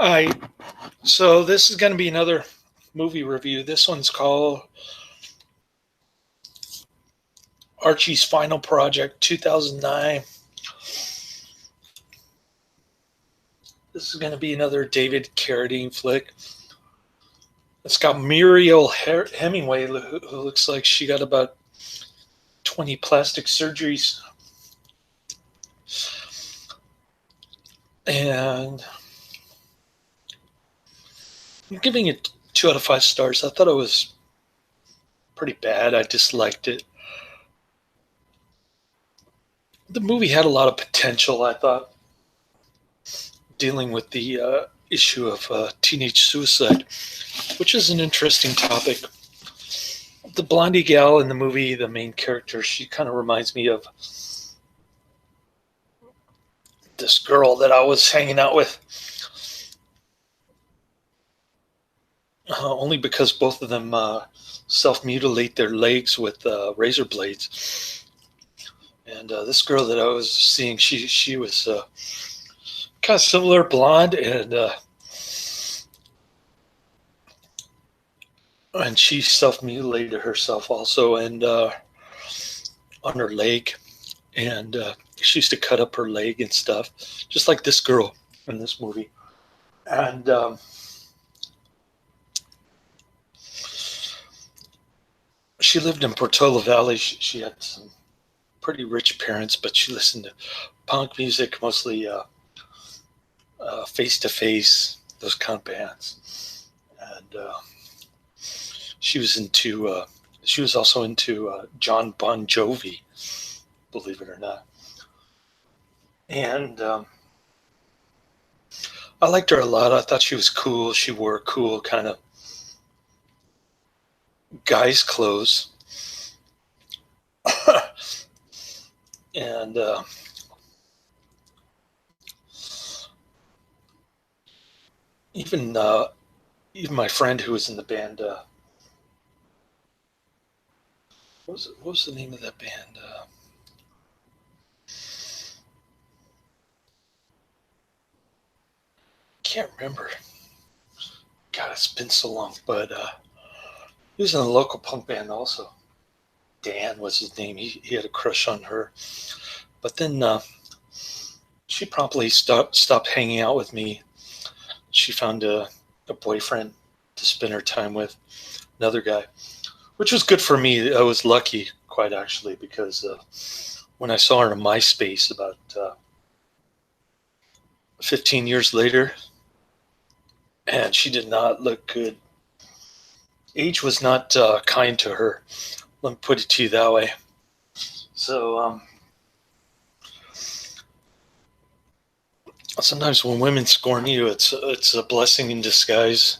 Hi. So this is going to be another movie review. This one's called Archie's Final Project 2009. This is going to be another David Carradine flick. It's got Mariel Hemingway, who looks like she got about 20 plastic surgeries. And I'm giving it 2 out of 5 stars. I thought it was pretty bad. I disliked it. The movie had a lot of potential, I thought, dealing with the issue of teenage suicide, which is an interesting topic. The blondie gal in the movie, the main character, she kind of reminds me of this girl that I was hanging out with. Only because both of them self-mutilate their legs with razor blades. And this girl that I was seeing, she was kind of similar, blonde, and she self-mutilated herself also, and on her leg, and she used to cut up her leg and stuff, just like this girl in this movie. And she lived in Portola Valley. She had some pretty rich parents, but she listened to punk music, mostly Face to Face, those kind of bands. And she was also into John Bon Jovi, believe it or not. And I liked her a lot. I thought she was cool. She wore cool kind of guy's clothes. And even my friend who was in the band, what was the name of that band? Can't remember. God, it's been so long. But he was in a local punk band also. Dan was his name. He had a crush on her. But then she promptly stopped hanging out with me. She found a boyfriend to spend her time with, another guy, which was good for me. I was lucky, quite actually, because when I saw her on MySpace about 15 years later, and she did not look good. Age was not kind to her. Let me put it to you that way. So sometimes when women scorn you, it's a blessing in disguise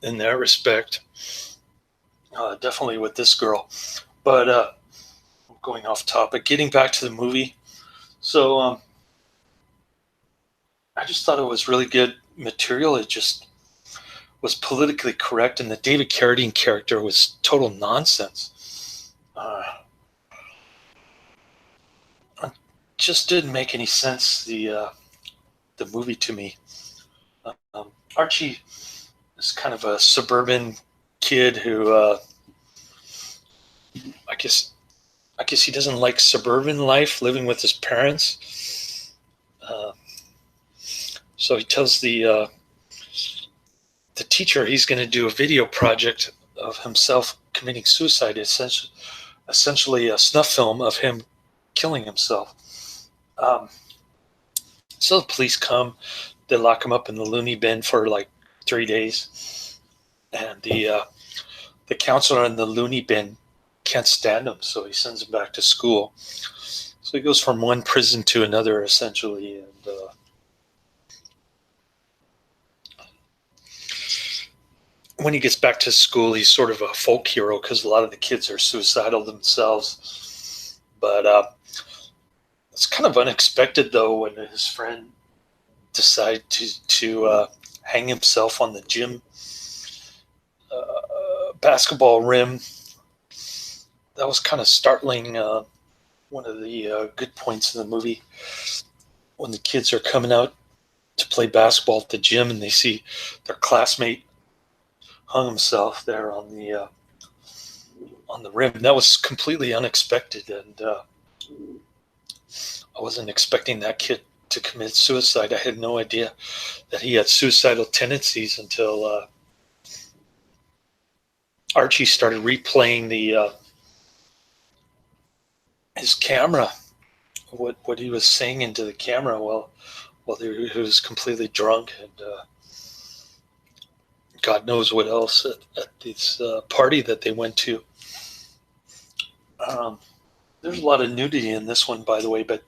in that respect. Definitely with this girl. But I'm going off topic. Getting back to the movie. So I just thought it was really good material. It just was politically correct, and the David Carradine character was total nonsense. It just didn't make any sense, the movie to me. Archie is kind of a suburban kid who I guess he doesn't like suburban life, living with his parents. So he tells the teacher he's going to do a video project of himself committing suicide, essentially a snuff film of him killing himself. So the police come, they lock him up in the loony bin for like 3 days, and the counselor in the loony bin can't stand him, so he sends him back to school. So he goes from one prison to another, essentially, and when he gets back to school, he's sort of a folk hero because a lot of the kids are suicidal themselves. But it's kind of unexpected, though, when his friend decided to hang himself on the gym basketball rim. That was kind of startling. One of the good points in the movie, when the kids are coming out to play basketball at the gym, and they see their classmate hung himself there on the rim. That was completely unexpected, and I wasn't expecting that kid to commit suicide. I had no idea that he had suicidal tendencies until Archie started replaying his camera, what he was saying into the camera while he was completely drunk, and God knows what else at this party that they went to. There's a lot of nudity in this one, by the way, but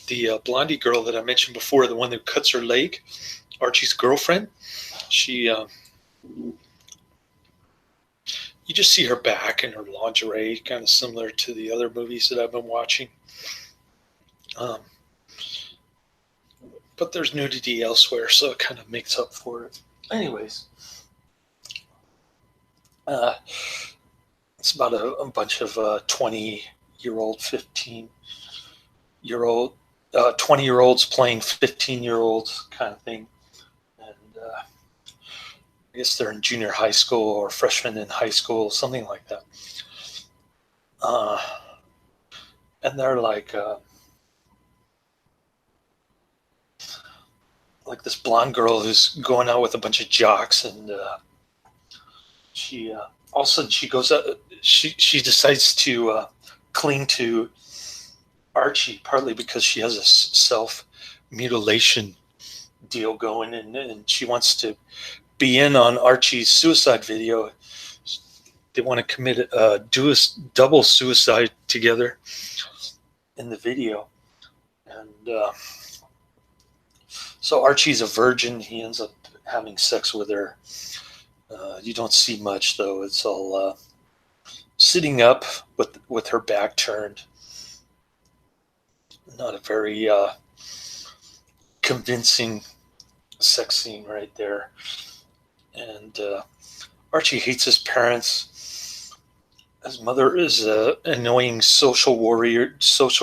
the blondie girl that I mentioned before, the one who cuts her leg, Archie's girlfriend, she, you just see her back and her lingerie, kind of similar to the other movies that I've been watching. But there's nudity elsewhere, so it kind of makes up for it. Anyways, it's about a bunch of 20-year-old, 15-year-old, 20-year-olds playing 15-year-olds kind of thing. And I guess they're in junior high school or freshmen in high school, something like that. And they're like this blonde girl who's going out with a bunch of jocks, and she all of a sudden she goes out. She decides to cling to Archie, partly because she has a self-mutilation deal going, and she wants to be in on Archie's suicide video. They want to commit do a double suicide together in the video, and so Archie's a virgin. He ends up having sex with her. You don't see much, though. It's all sitting up with her back turned. Not a very convincing sex scene right there. And Archie hates his parents. His mother is an annoying social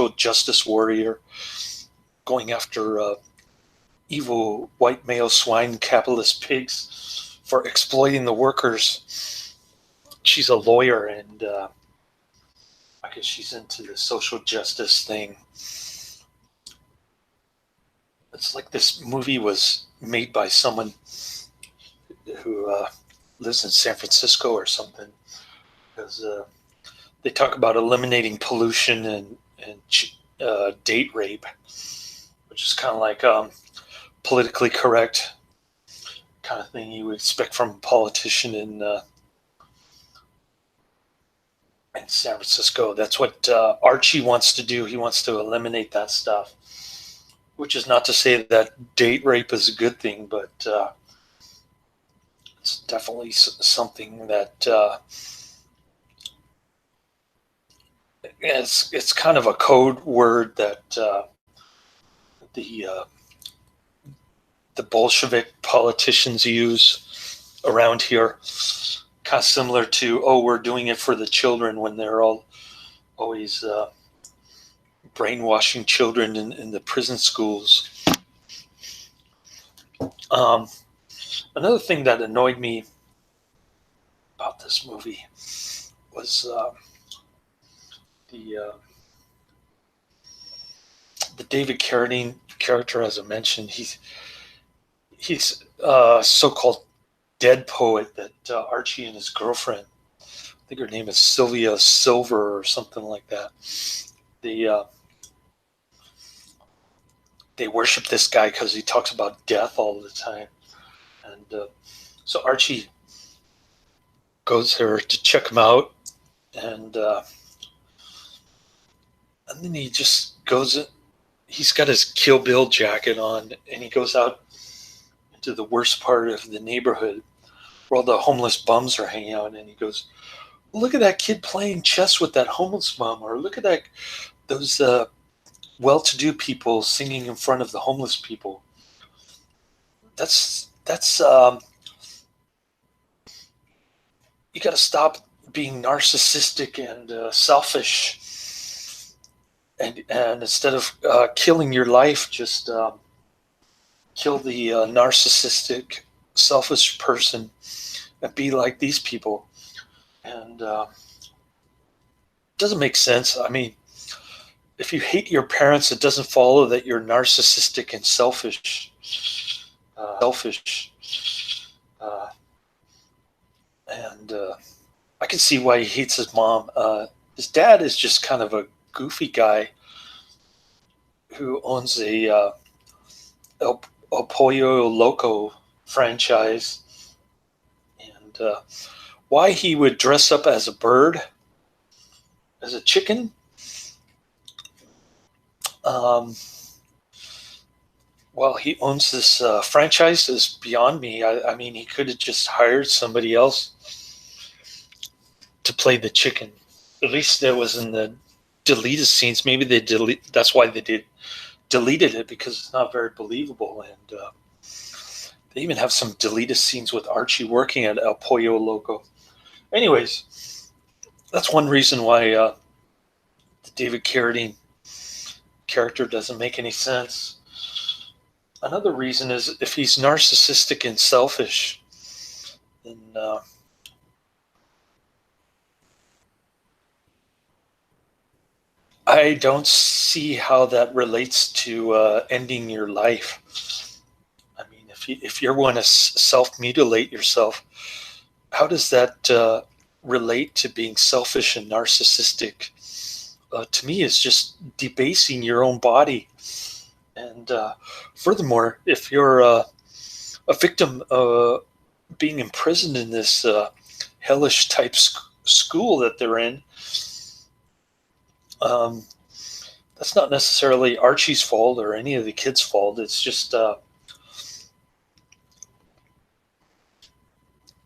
justice warrior, going after evil white male swine capitalist pigs for exploiting the workers. She's a lawyer, and I guess she's into the social justice thing. It's like this movie was made by someone who lives in San Francisco or something, because they talk about eliminating pollution and date rape, which is kind of like politically correct kind of thing you would expect from a politician in San Francisco. That's what Archie wants to do. He wants to eliminate that stuff, which is not to say that date rape is a good thing, but it's definitely something that it's kind of a code word that the Bolshevik politicians use around here, kind of similar to, oh, we're doing it for the children, when they're always brainwashing children in the prison schools. Another thing that annoyed me about this movie was the David Carradine character. As I mentioned, he's a so-called dead poet that Archie and his girlfriend, I think her name is Sylvia Silver or something like that, they worship this guy because he talks about death all the time. And so Archie goes there to check him out, and then he just goes in. He's got his Kill Bill jacket on, and he goes out into the worst part of the neighborhood where all the homeless bums are hanging out, and he goes, look at that kid playing chess with that homeless bum, or look at those well-to-do people singing in front of the homeless people. That's you got to stop being narcissistic and selfish, and instead of killing your life, just kill the narcissistic, selfish person and be like these people. And it doesn't make sense. I mean, if you hate your parents, it doesn't follow that you're narcissistic and selfish. And I can see why he hates his mom. His dad is just kind of a goofy guy who owns a El Pollo Loco franchise. And why he would dress up as a bird, as a chicken, while he owns this franchise is beyond me. I mean, he could have just hired somebody else to play the chicken. At least it was in the deleted scenes. Maybe that's why they deleted it, because it's not very believable. And they even have some deleted scenes with Archie working at El Pollo Loco. Anyways, that's one reason why the David Carradine character doesn't make any sense. Another reason is if he's narcissistic and selfish, then I don't see how that relates to ending your life. I mean, if you're going to self-mutilate yourself, how does that relate to being selfish and narcissistic? To me, it's just debasing your own body. And furthermore, if you're a victim of being imprisoned in this hellish type school that they're in, that's not necessarily Archie's fault or any of the kids' fault. It's just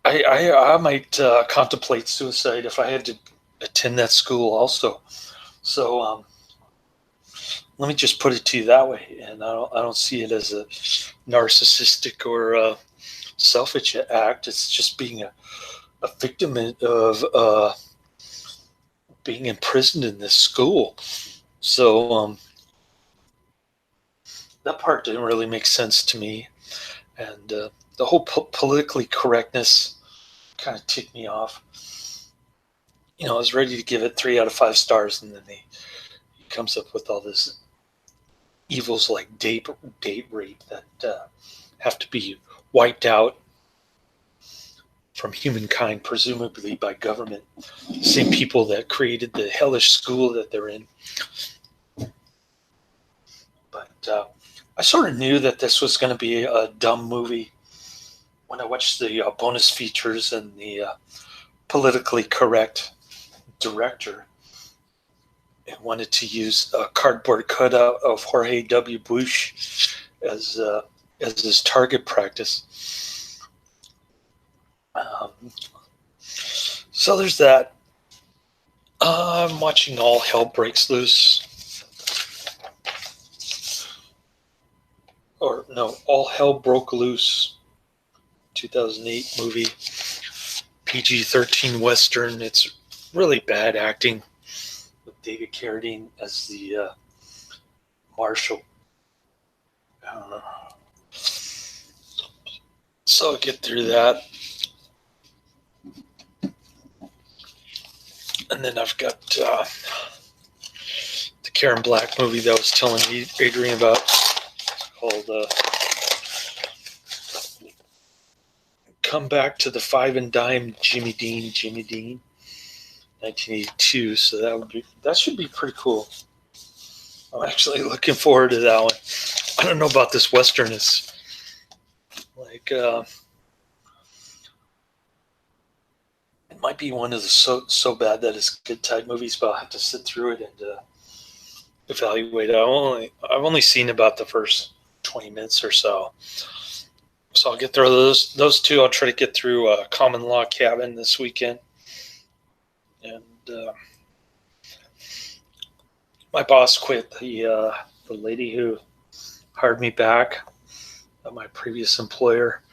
I might contemplate suicide if I had to attend that school also. So let me just put it to you that way, and I don't see it as a narcissistic or selfish act. It's just being a victim of being imprisoned in this school. So that part didn't really make sense to me, and the whole politically correctness kind of ticked me off. You know, I was ready to give it 3 out of 5 stars, and then he comes up with all this evils like date rape that have to be wiped out from humankind, presumably by government. The same people that created the hellish school that they're in. But I sort of knew that this was going to be a dumb movie when I watched the bonus features and the politically correct director. And wanted to use a cardboard cutout of Jorge W. Bush as his target practice. So there's that. I'm watching All Hell Breaks Loose. Or no, All Hell Broke Loose. 2008 movie. PG-13 Western. It's really bad acting. With David Carradine as the marshal. So I'll get through that. And then I've got the Karen Black movie that I was telling Adrian about. It's called Come Back to the Five and Dime Jimmy Dean. 1982, so that should be pretty cool. I'm actually looking forward to that one. I don't know about this Western. It's like it might be one of the so bad that it's good type movies, but I'll have to sit through it and evaluate it. I've only seen about the first 20 minutes or so. So I'll get through those two. I'll try to get through Common Law Cabin this weekend. And my boss quit. The lady who hired me back at my previous employer,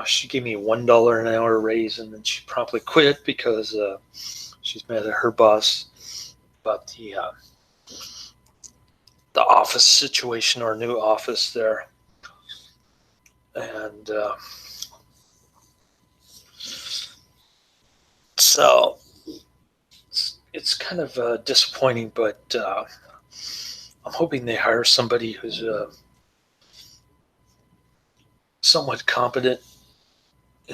she gave me a $1 an hour raise, and then she promptly quit because she's mad at her boss about the office situation or new office there. And so it's kind of disappointing, but I'm hoping they hire somebody who's somewhat competent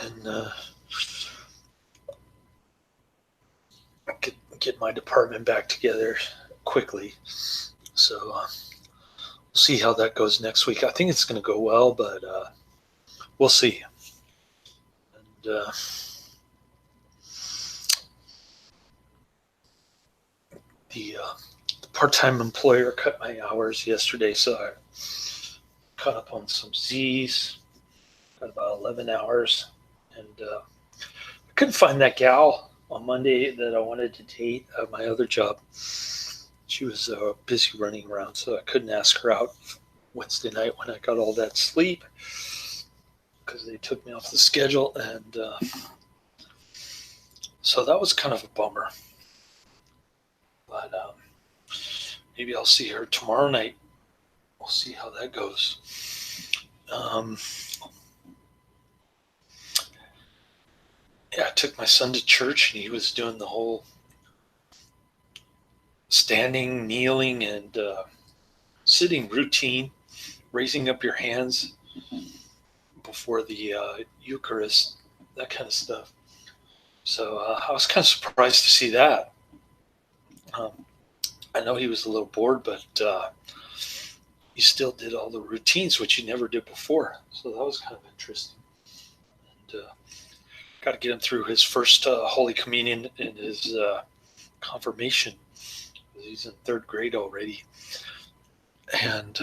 and get my department back together quickly. So we'll see how that goes next week. I think it's going to go well, but we'll see. And the part-time employer cut my hours yesterday, so I caught up on some Z's. Got about 11 hours, and I couldn't find that gal on Monday that I wanted to date at my other job. She was busy running around, so I couldn't ask her out Wednesday night when I got all that sleep because they took me off the schedule, and so that was kind of a bummer. But maybe I'll see her tomorrow night. We'll see how that goes. Yeah, I took my son to church, and he was doing the whole standing, kneeling, and sitting routine, raising up your hands before the Eucharist, that kind of stuff. So I was kind of surprised to see that. I know he was a little bored, but he still did all the routines, which he never did before. So that was kind of interesting. And got to get him through his first Holy Communion and his confirmation. He's in third grade already. And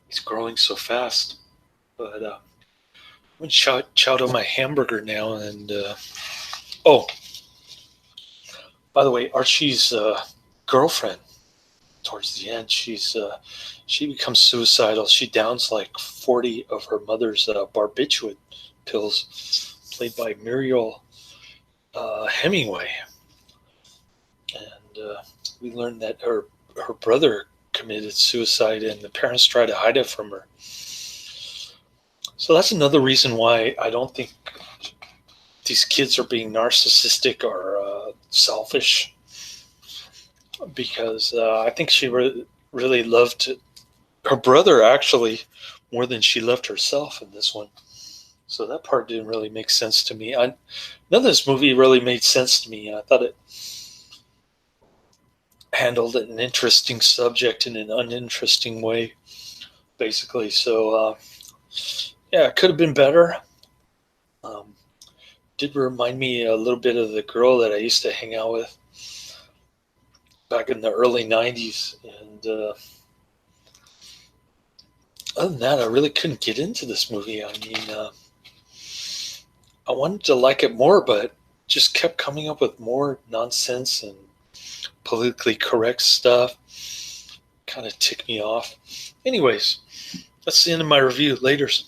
he's growing so fast. But I'm going to chow on my hamburger now. And oh, by the way, Archie's girlfriend, towards the end, she becomes suicidal. She downs like 40 of her mother's barbiturate pills, played by Mariel Hemingway. And we learned that her brother committed suicide, and the parents tried to hide it from her. So that's another reason why I don't think these kids are being narcissistic or selfish, because I think she really loved her brother, actually, more than she loved herself in this one. So that part didn't really make sense to me. None of this movie really made sense to me. I thought it handled an interesting subject in an uninteresting way, basically. So, yeah, it could have been better. Did remind me a little bit of the girl that I used to hang out with back in the early 90s. And other than that, I really couldn't get into this movie. I mean, I wanted to like it more, but just kept coming up with more nonsense and politically correct stuff. Kind of ticked me off. Anyways, that's the end of my review. Laters.